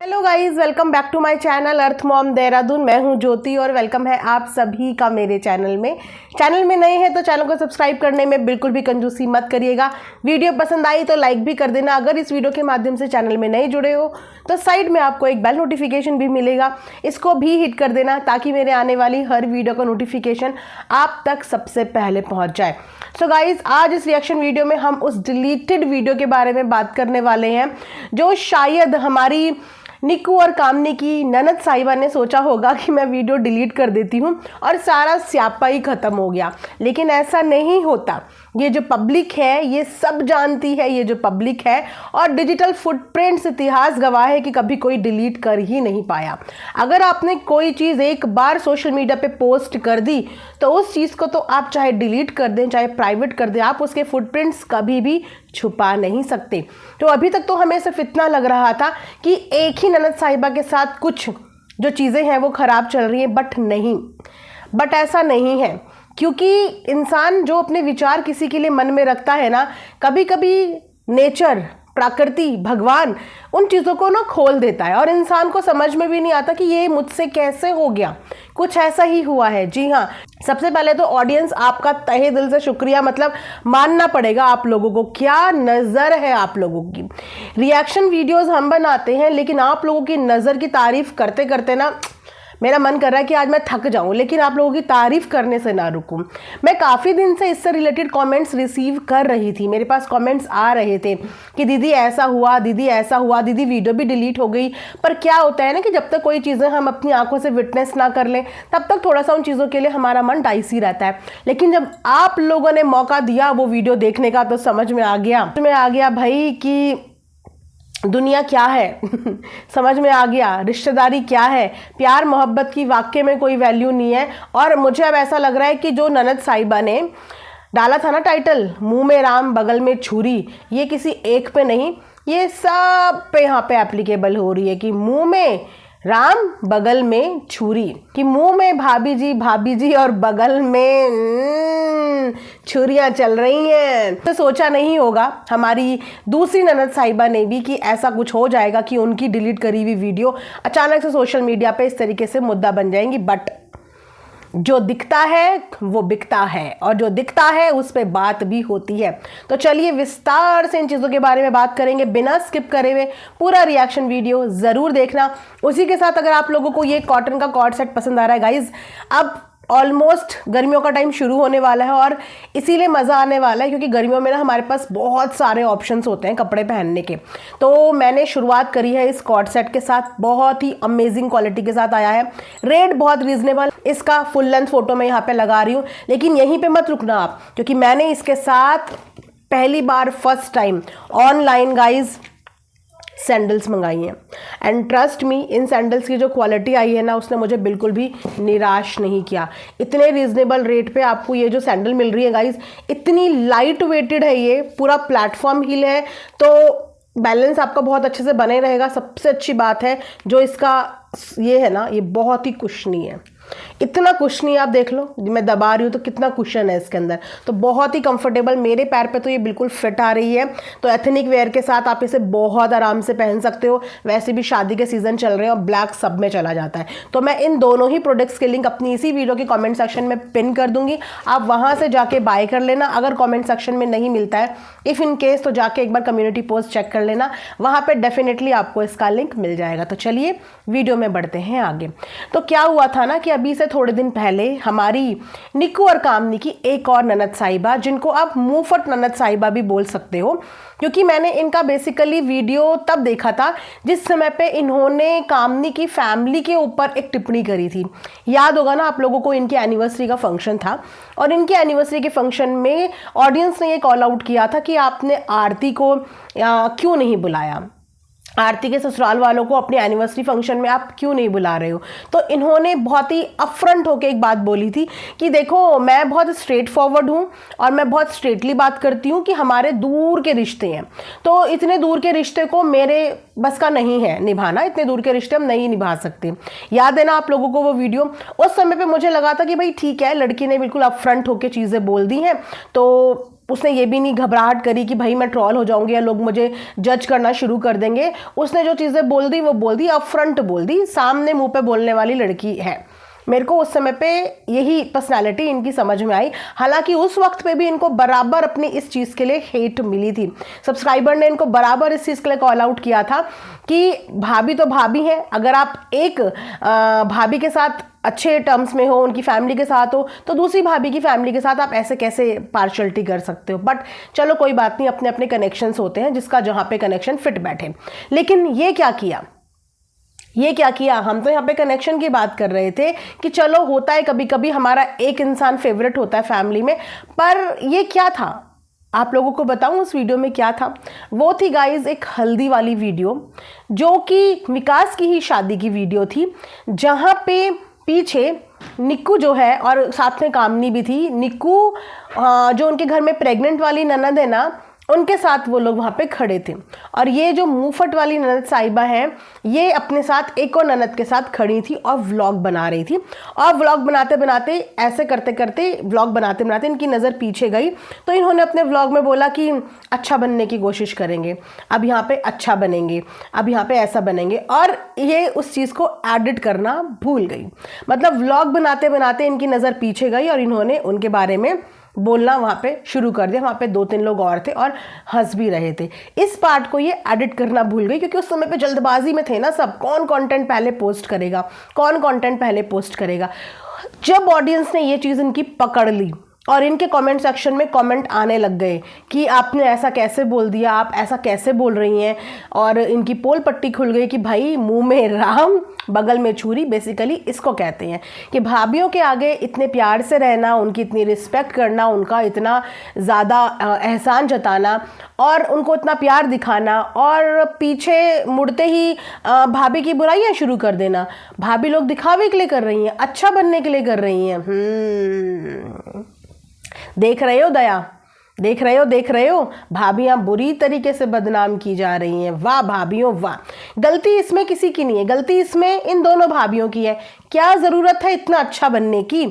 Hello guys, welcome back to my channel Earth Mom Dehradun. मैं हूं ज्योति और वेलकम है आप सभी का मेरे चैनल में। चैनल में नए हैं तो चैनल को सब्सक्राइब करने में बिल्कुल भी कंजूसी मत करिएगा। वीडियो पसंद आई तो लाइक भी कर देना। अगर इस वीडियो के माध्यम से चैनल में नए जुड़े हो तो साइड में आपको एक बेल नोटिफिकेशन भी मिलेगा, इसको भी हिट कर देना ताकि मेरे आने वाली हर वीडियो का नोटिफिकेशन आप तक सबसे पहले पहुँच जाए। सो गाइज, आज इस रिएक्शन वीडियो में हम उस डिलीटेड वीडियो के बारे में बात करने वाले हैं जो शायद हमारी निक्कू और कामनी की ननद साहिबा ने सोचा होगा कि मैं वीडियो डिलीट कर देती हूँ और सारा स्यापा ही खत्म हो गया, लेकिन ऐसा नहीं होता। ये जो पब्लिक है ये सब जानती है, ये जो पब्लिक है और डिजिटल फुटप्रिंट्स इतिहास गवाह है कि कभी कोई डिलीट कर ही नहीं पाया। अगर आपने कोई चीज़ एक बार सोशल मीडिया पे पोस्ट कर दी तो उस चीज़ को तो आप चाहे डिलीट कर दें चाहे प्राइवेट कर दें, आप उसके फुटप्रिंट्स कभी भी छुपा नहीं सकते। तो अभी तक तो हमें सिर्फ इतना लग रहा था कि एक ही ननद साहिबा के साथ कुछ जो चीज़ें हैं वो ख़राब चल रही हैं, बट ऐसा नहीं है। क्योंकि इंसान जो अपने विचार किसी के लिए मन में रखता है ना, कभी कभी नेचर, प्रकृति, भगवान उन चीज़ों को ना खोल देता है और इंसान को समझ में भी नहीं आता कि ये मुझसे कैसे हो गया। कुछ ऐसा ही हुआ है। जी हाँ, सबसे पहले तो ऑडियंस आपका तहे दिल से शुक्रिया, मतलब मानना पड़ेगा आप लोगों को। क्या नज़र है आप लोगों की। रिएक्शन वीडियोस हम बनाते हैं लेकिन आप लोगों की नज़र की तारीफ करते करते ना मेरा मन कर रहा है कि आज मैं थक जाऊं, लेकिन आप लोगों की तारीफ करने से ना रुकूं। मैं काफ़ी दिन से इससे रिलेटेड कमेंट्स रिसीव कर रही थी, मेरे पास कमेंट्स आ रहे थे कि दीदी ऐसा हुआ, दीदी ऐसा हुआ, दीदी वीडियो भी डिलीट हो गई। पर क्या होता है ना कि जब तक कोई चीज़ें हम अपनी आंखों से विटनेस ना कर लें तब तक थोड़ा सा उन चीज़ों के लिए हमारा मन डाइसी रहता है। लेकिन जब आप लोगों ने मौका दिया वो वीडियो देखने का तो समझ में आ गया भाई कि दुनिया क्या है समझ में आ गया, रिश्तेदारी क्या है, प्यार मोहब्बत की वाकई में कोई वैल्यू नहीं है। और मुझे अब ऐसा लग रहा है कि जो ननद साहिबा ने डाला था ना टाइटल, मुंह में राम बगल में छुरी, ये किसी एक पे नहीं, ये सब पे यहाँ पे एप्लीकेबल हो रही है कि मुंह में राम बगल में छुरी, कि मुंह में भाभी जी और बगल में छुरियां चल रही हैं। तो सोचा नहीं होगा हमारी दूसरी ननद साहिबा ने भी कि ऐसा कुछ हो जाएगा कि उनकी डिलीट करी हुई वीडियो अचानक से सोशल मीडिया पे इस तरीके से मुद्दा बन जाएंगी। बट जो दिखता है वो बिकता है और जो दिखता है उस पर बात भी होती है। तो चलिए विस्तार से इन चीज़ों के बारे में बात करेंगे बिना स्किप करे हुए। पूरा रिएक्शन वीडियो ज़रूर देखना। उसी के साथ अगर आप लोगों को ये कॉटन का कॉर्ड सेट पसंद आ रहा है गाइज, अब ऑलमोस्ट गर्मियों का टाइम शुरू होने वाला है और इसीलिए मज़ा आने वाला है क्योंकि गर्मियों में ना हमारे पास बहुत सारे ऑप्शंस होते हैं कपड़े पहनने के। तो मैंने शुरुआत करी है इस कॉर्ड सेट के साथ, बहुत ही अमेजिंग क्वालिटी के साथ आया है। रेट बहुत रीजनेबल, इसका फुल लेंथ फोटो मैं यहाँ पे लगा रही हूँ। लेकिन यहीं पे मत रुकना आप, क्योंकि मैंने इसके साथ पहली बार first time online guys sandals मंगाई हैं एंड ट्रस्ट मी, इन सैंडल्स की जो क्वालिटी आई है ना उसने मुझे बिल्कुल भी निराश नहीं किया। इतने रीजनेबल रेट पे आपको ये जो सैंडल मिल रही है गाइज, इतनी लाइट वेटेड है, ये पूरा प्लेटफॉर्म हील है तो बैलेंस आपका बहुत अच्छे से बने रहेगा। सबसे अच्छी बात है जो इसका ये है ना, ये बहुत ही कुशनी है, इतना कुशनी आप देख लो, मैं दबा रही हूँ तो कितना कुशन है इसके अंदर, तो बहुत ही कंफर्टेबल। मेरे पैर पे तो ये बिल्कुल फिट आ रही है। तो एथनिक वेयर के साथ आप इसे बहुत आराम से पहन सकते हो। वैसे भी शादी के सीज़न चल रहे हैं और ब्लैक सब में चला जाता है। तो मैं इन दोनों ही प्रोडक्ट्स के लिंक अपनी इसी वीडियो के कॉमेंट सेक्शन में पिन कर दूंगी, आप वहाँ से जाके बाय कर लेना। अगर कॉमेंट सेक्शन में नहीं मिलता है इफ़ इन केस, तो जाके एक बार कम्युनिटी पोस्ट चेक कर लेना, वहाँ पर डेफिनेटली आपको इसका लिंक मिल जाएगा। तो चलिए वीडियो में बढ़ते हैं आगे। तो क्या हुआ था ना कि अभी से थोड़े दिन पहले हमारी निक्कू और कामनी की एक और ननद साहिबा, जिनको आप मुंहफट ननद साहिबा भी बोल सकते हो, क्योंकि मैंने इनका बेसिकली वीडियो तब देखा था जिस समय पे इन्होंने कामनी की फैमिली के ऊपर एक टिप्पणी करी थी। याद होगा ना आप लोगों को, इनकी एनिवर्सरी का फंक्शन था और इनकी एनिवर्सरी के फंक्शन में ऑडियंस ने ये कॉल आउट किया था कि आपने आरती को क्यों नहीं बुलाया, आरती के ससुराल वालों को अपने एनिवर्सरी फंक्शन में आप क्यों नहीं बुला रहे हो। तो इन्होंने बहुत ही अपफ्रंट होकर एक बात बोली थी कि देखो मैं बहुत स्ट्रेट फॉरवर्ड हूँ और मैं बहुत स्ट्रेटली बात करती हूँ कि हमारे दूर के रिश्ते हैं, तो इतने दूर के रिश्ते को मेरे बस का नहीं है निभाना, इतने दूर के रिश्ते हम नहीं निभा सकते। याद है ना आप लोगों को वो वीडियो। उस समय पे मुझे लगा था कि भाई ठीक है, लड़की ने बिल्कुल अपफ्रंट होकर चीज़ें बोल दी हैं तो उसने ये भी नहीं घबराहट करी कि भाई मैं ट्रॉल हो जाऊंगी या लोग मुझे जज करना शुरू कर देंगे। उसने जो चीज़ें बोल दी वो बोल दी, अपफ्रंट बोल दी, सामने मुंह पे बोलने वाली लड़की है। मेरे को उस समय पे यही पर्सनालिटी इनकी समझ में आई। हालांकि उस वक्त पे भी इनको बराबर अपनी इस चीज़ के लिए हेट मिली थी। सब्सक्राइबर ने इनको बराबर इस चीज़ के लिए कॉल आउट किया था कि भाभी तो भाभी है, अगर आप एक भाभी के साथ अच्छे टर्म्स में हो, उनकी फैमिली के साथ हो, तो दूसरी भाभी की फैमिली के साथ आप ऐसे कैसे पार्शलिटी कर सकते हो। बट चलो कोई बात नहीं, अपने अपने कनेक्शंस होते हैं, जिसका जहाँ पे कनेक्शन फिट बैठे। लेकिन ये क्या किया, हम तो यहाँ पे कनेक्शन की बात कर रहे थे कि चलो होता है कभी कभी हमारा एक इंसान फेवरेट होता है फैमिली में, पर ये क्या था आप लोगों को बताऊं उस वीडियो में क्या था। वो थी गाइज एक हल्दी वाली वीडियो, जो कि विकास की ही शादी की वीडियो थी, जहाँ पे पीछे निक्कू जो है और साथ में कामनी भी थी। निक्कू जो उनके घर में प्रेग्नेंट वाली ननद है ना, उनके साथ वो लोग वहाँ पे खड़े थे। और ये जो मुंहफट वाली ननद साहिबा हैं, ये अपने साथ एक और ननद के साथ खड़ी थी और व्लॉग बना रही थी। और व्लॉग बनाते बनाते ऐसे करते करते व्लॉग बनाते बनाते इनकी नज़र पीछे गई, तो इन्होंने अपने व्लॉग में बोला कि अच्छा बनने की कोशिश करेंगे, अब यहाँ पे अच्छा बनेंगे, अब यहाँ पे ऐसा बनेंगे। और ये उस चीज़ को एडिट करना भूल गई। मतलब व्लॉग बनाते बनाते इनकी नज़र पीछे गई और इन्होंने उनके बारे में बोलना वहाँ पे शुरू कर दिया। वहाँ पे 2-3 लोग और थे और हंस भी रहे थे। इस पार्ट को ये एडिट करना भूल गई, क्योंकि उस समय पे जल्दबाजी में थे ना सब, कौन कंटेंट पहले पोस्ट करेगा। जब ऑडियंस ने ये चीज़ इनकी पकड़ ली और इनके कमेंट सेक्शन में कमेंट आने लग गए कि आपने ऐसा कैसे बोल दिया, आप ऐसा कैसे बोल रही हैं, और इनकी पोल पट्टी खुल गई कि भाई मुंह में राम बगल में छुरी। बेसिकली इसको कहते हैं कि भाभीियों के आगे इतने प्यार से रहना, उनकी इतनी रिस्पेक्ट करना, उनका इतना ज़्यादा एहसान जताना और उनको इतना प्यार दिखाना, और पीछे मुड़ते ही भाभी की बुराइयां शुरू कर देना। भाभी लोग दिखावे के लिए कर रही हैं, अच्छा बनने के लिए कर रही हैं। देख रहे हो दया, देख रहे हो भाभियां बुरी तरीके से बदनाम की जा रही हैं। वाह भाभियों वाह। गलती इसमें किसी की नहीं है, गलती इसमें इन दोनों भाभियों की है। क्या ज़रूरत है इतना अच्छा बनने की,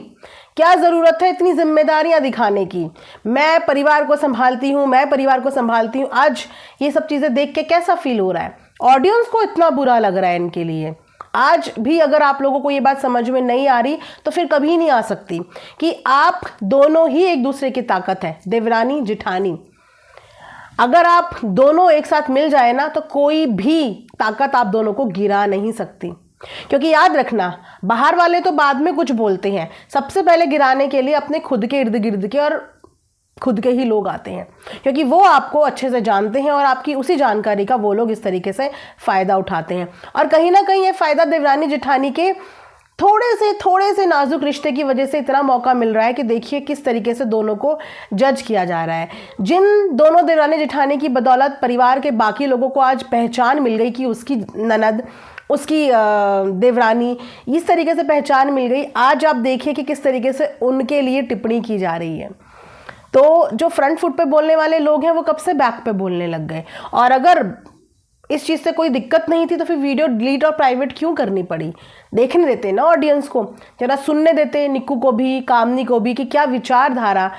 क्या ज़रूरत है इतनी जिम्मेदारियां दिखाने की। मैं परिवार को संभालती हूँ। आज ये सब चीज़ें देख के कैसा फील हो रहा है, ऑडियंस को इतना बुरा लग रहा है इनके लिए। आज भी अगर आप लोगों को ये बात समझ में नहीं आ रही तो फिर कभी नहीं आ सकती कि आप दोनों ही एक दूसरे की ताकत है, देवरानी जिठानी। अगर आप दोनों एक साथ मिल जाए ना तो कोई भी ताकत आप दोनों को गिरा नहीं सकती। क्योंकि याद रखना, बाहर वाले तो बाद में कुछ बोलते हैं, सबसे पहले गिराने के लिए अपने खुद के इर्द गिर्द के और खुद के ही लोग आते हैं, क्योंकि वो आपको अच्छे से जानते हैं और आपकी उसी जानकारी का वो लोग इस तरीके से फ़ायदा उठाते हैं। और कहीं ना कहीं ये फ़ायदा देवरानी जेठानी के थोड़े से नाजुक रिश्ते की वजह से इतना मौका मिल रहा है कि देखिए किस तरीके से दोनों को जज किया जा रहा है। जिन दोनों देवरानी जेठानी की बदौलत परिवार के बाकी लोगों को आज पहचान मिल गई कि उसकी ननद, उसकी देवरानी, इस तरीके से पहचान मिल गई। आज आप देखिए कि किस तरीके से उनके लिए टिप्पणी की जा रही है। तो जो फ्रंट फुट पे बोलने वाले लोग हैं वो कब से बैक पे बोलने लग गए। और अगर इस चीज़ से कोई दिक्कत नहीं थी तो फिर वीडियो डिलीट और प्राइवेट क्यों करनी पड़ी। देखने देते ना ऑडियंस को, जरा सुनने देते निक्कू को भी, कामनी को भी, कि क्या विचारधारा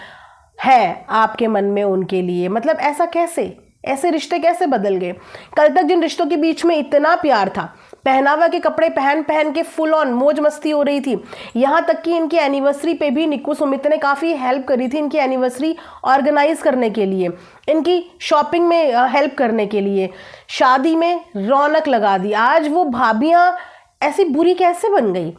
है आपके मन में उनके लिए। मतलब ऐसा कैसे, ऐसे रिश्ते कैसे बदल गए। कल तक जिन रिश्तों के बीच में इतना प्यार था, पहनावा के कपड़े पहन पहन के फुल ऑन मौज मस्ती हो रही थी, यहाँ तक कि इनकी एनिवर्सरी पे भी निक्कू सुमित ने काफ़ी हेल्प करी थी इनकी एनिवर्सरी ऑर्गेनाइज करने के लिए, इनकी शॉपिंग में हेल्प करने के लिए, शादी में रौनक लगा दी। आज वो भाभियाँ ऐसी बुरी कैसे बन गई।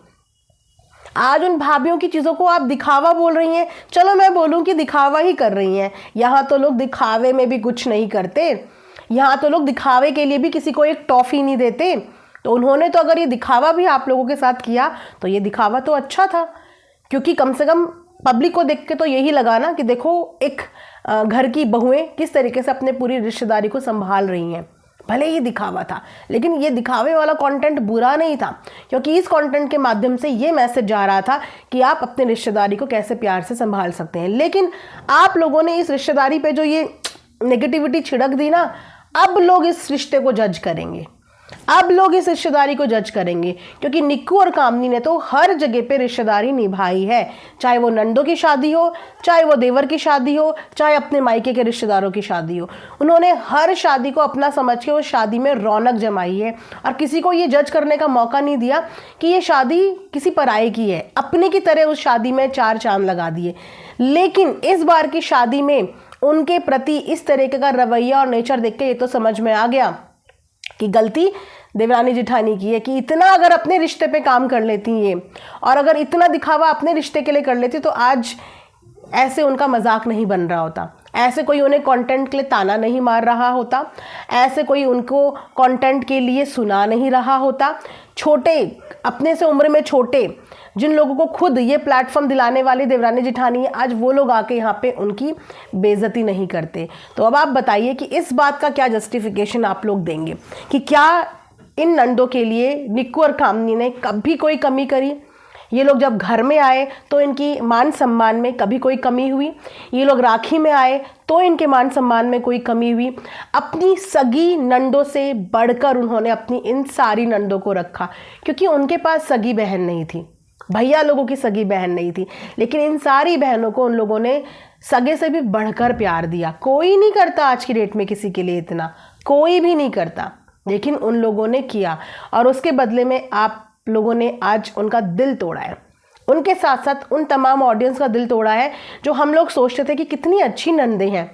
आज उन भाभियों की चीज़ों को आप दिखावा बोल रही हैं। चलो मैं बोलूँ कि दिखावा ही कर रही हैं। यहाँ तो लोग दिखावे में भी कुछ नहीं करते, यहाँ तो लोग दिखावे के लिए भी किसी को एक टॉफ़ी नहीं देते। तो उन्होंने तो अगर ये दिखावा भी आप लोगों के साथ किया तो ये दिखावा तो अच्छा था, क्योंकि कम से कम पब्लिक को देख के तो यही लगा ना कि देखो एक घर की बहुएं किस तरीके से अपने पूरी रिश्तेदारी को संभाल रही हैं। भले ही दिखावा था, लेकिन ये दिखावे वाला कंटेंट बुरा नहीं था, क्योंकि इस कंटेंट के माध्यम से ये मैसेज जा रहा था कि आप अपने रिश्तेदारी को कैसे प्यार से संभाल सकते हैं। लेकिन आप लोगों ने इस रिश्तेदारी पे जो ये नेगेटिविटी छिड़क दी ना, अब लोग इस रिश्ते को जज करेंगे। अब लोग इस रिश्तेदारी को जज करेंगे, क्योंकि निक्कू और कामनी ने तो हर जगह पे रिश्तेदारी निभाई है, चाहे वो नंदों की शादी हो, चाहे वो देवर की शादी हो, चाहे अपने मायके के रिश्तेदारों की शादी हो। उन्होंने हर शादी को अपना समझ के उस शादी में रौनक जमाई है और किसी को ये जज करने का मौका नहीं दिया कि ये शादी किसी पराये की है। अपने की तरह उस शादी में चार चांद लगा दिए। लेकिन इस बार की शादी में उनके प्रति इस तरीके का रवैया और नेचर देख के ये तो समझ में आ गया कि गलती देवरानी जेठानी की है कि इतना अगर अपने रिश्ते पे काम कर लेती ये, और अगर इतना दिखावा अपने रिश्ते के लिए कर लेती तो आज ऐसे उनका मजाक नहीं बन रहा होता, ऐसे कोई उन्हें कंटेंट के लिए ताना नहीं मार रहा होता, ऐसे कोई उनको कंटेंट के लिए सुना नहीं रहा होता। छोटे, अपने से उम्र में छोटे, जिन लोगों को खुद ये प्लेटफॉर्म दिलाने वाली देवरानी जेठानी है, आज वो लोग आके यहाँ पे उनकी बेइज्जती नहीं करते। तो अब आप बताइए कि इस बात का क्या जस्टिफिकेशन आप लोग देंगे कि क्या इन नंदों के लिए निक्कू और कामनी ने कभी कोई कमी करी? ये लोग जब घर में आए तो इनकी मान सम्मान में कभी कोई कमी हुई? ये लोग राखी में आए तो इनके मान सम्मान में कोई कमी हुई? अपनी सगी नंदों से बढ़कर उन्होंने अपनी इन सारी नंदों को रखा, क्योंकि उनके पास सगी बहन नहीं थी, भैया लोगों की सगी बहन नहीं थी, लेकिन इन सारी बहनों को उन लोगों ने सगे से भी बढ़कर प्यार दिया। कोई नहीं करता आज की डेट में किसी के लिए इतना, कोई भी नहीं करता, लेकिन उन लोगों ने किया और उसके बदले में आप लोगों ने आज उनका दिल तोड़ा है। उनके साथ साथ उन तमाम ऑडियंस का दिल तोड़ा है जो हम लोग सोचते थे कि कितनी अच्छी नंदे हैं,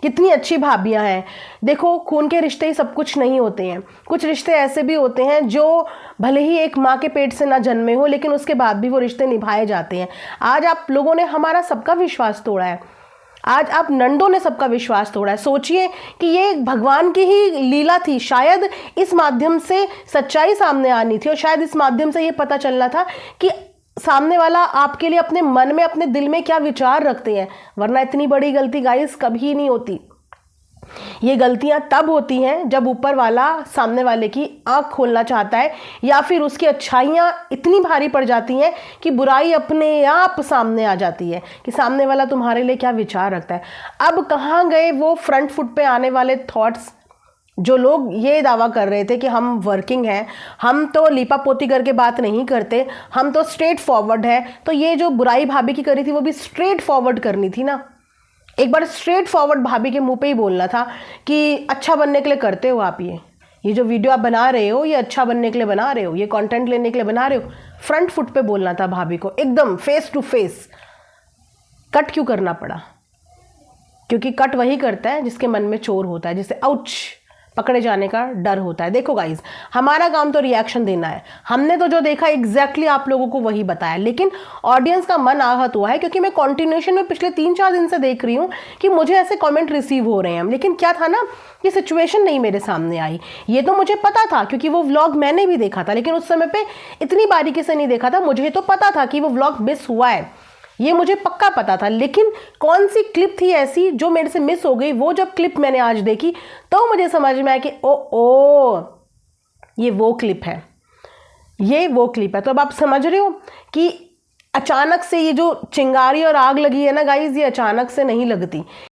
कितनी अच्छी भाभियां हैं। देखो, खून के रिश्ते ही सब कुछ नहीं होते हैं, कुछ रिश्ते ऐसे भी होते हैं जो भले ही एक माँ के पेट से ना जन्मे हो, लेकिन उसके बाद भी वो रिश्ते निभाए जाते हैं। आज आप लोगों ने हमारा सबका विश्वास तोड़ा है, आज आप नंदों ने सबका विश्वास तोड़ा है। सोचिए कि ये भगवान की ही लीला थी, शायद इस माध्यम से सच्चाई सामने आनी थी और शायद इस माध्यम से ये पता चलना था कि सामने वाला आपके लिए अपने मन में, अपने दिल में क्या विचार रखते हैं। वरना इतनी बड़ी गलती गाइस कभी नहीं होती। ये गलतियां तब होती हैं जब ऊपर वाला सामने वाले की आंख खोलना चाहता है, या फिर उसकी अच्छाइयां इतनी भारी पड़ जाती हैं कि बुराई अपने आप सामने आ जाती है कि सामने वाला तुम्हारे लिए क्या विचार रखता है। अब कहाँ गए वो फ्रंट फुट पे आने वाले थॉट्स जो लोग ये दावा कर रहे थे कि हम वर्किंग हैं, हम तो लीपा पोती करके बात नहीं करते, हम तो स्ट्रेट फॉरवर्ड है। तो ये जो बुराई भाभी की करी थी वो भी स्ट्रेट फॉरवर्ड करनी थी ना। एक बार स्ट्रेट फॉरवर्ड भाभी के मुंह पे ही बोलना था कि अच्छा बनने के लिए करते हो आप, ये जो वीडियो आप बना रहे हो ये अच्छा बनने के लिए बना रहे हो, ये कंटेंट लेने के लिए बना रहे हो। फ्रंट फुट पे बोलना था भाभी को, एकदम फेस टू फेस। कट क्यों करना पड़ा? क्योंकि कट वही करता है जिसके मन में चोर होता है, जिसे आउच पकड़े जाने का डर होता है। देखो गाइज, हमारा काम तो रिएक्शन देना है, हमने तो जो देखा एग्जैक्टली आप लोगों को वही बताया, लेकिन ऑडियंस का मन आहत हुआ है क्योंकि मैं कंटिन्यूएशन में पिछले 3-4 दिन से देख रही हूँ कि मुझे ऐसे कमेंट रिसीव हो रहे हैं। लेकिन क्या था ना, ये सिचुएशन नहीं मेरे सामने आई, ये तो मुझे पता था क्योंकि वो व्लॉग मैंने भी देखा था, लेकिन उस समय पे इतनी बारीकी से नहीं देखा था। मुझे तो पता था कि वो व्लॉग मिस हुआ है, ये मुझे पक्का पता था, लेकिन कौन सी क्लिप थी ऐसी जो मेरे से मिस हो गई। वो जब क्लिप मैंने आज देखी तो मुझे समझ में आया कि ओ ये वो क्लिप है, ये वो क्लिप है। तो अब आप समझ रहे हो कि अचानक से ये जो चिंगारी और आग लगी है ना गाइज, ये अचानक से नहीं लगती।